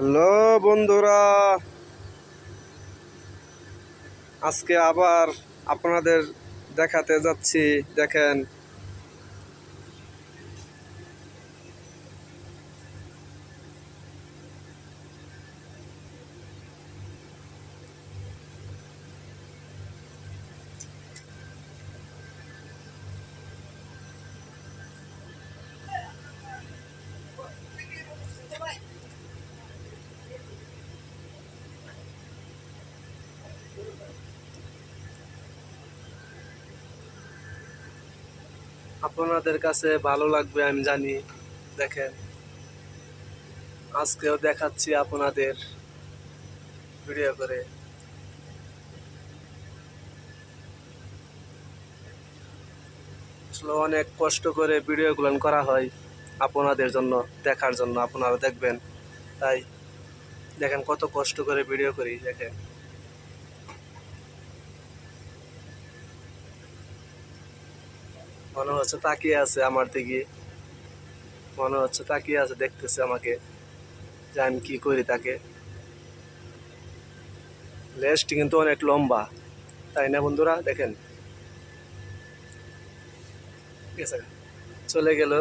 Hello বন্ধুরা, আজকে আবার আপনাদের দেখাতে যাচ্ছি। দেখেন, আপনাদের কাছে ভালো লাগবে আমি জানি। দেখেন, আজকেও দেখাচ্ছি আপনাদের ভিডিও করে। আসলে অনেক কষ্ট করে ভিডিওগুলো করা হয় আপনাদের জন্য, দেখার জন্য। আপনারা দেখবেন, তাই দেখেন কত কষ্ট করে ভিডিও করি। দেখেন, মনে হচ্ছে তাকিয়ে আছে আমার দিকে, মনে হচ্ছে তাকিয়ে আছে, দেখতেছে আমাকে যে আমি কি করি তাকে। লেজটি কিন্তু অনেক লম্বা, তাই না বন্ধুরা? দেখেন, ঠিক আছে, চলে গেল।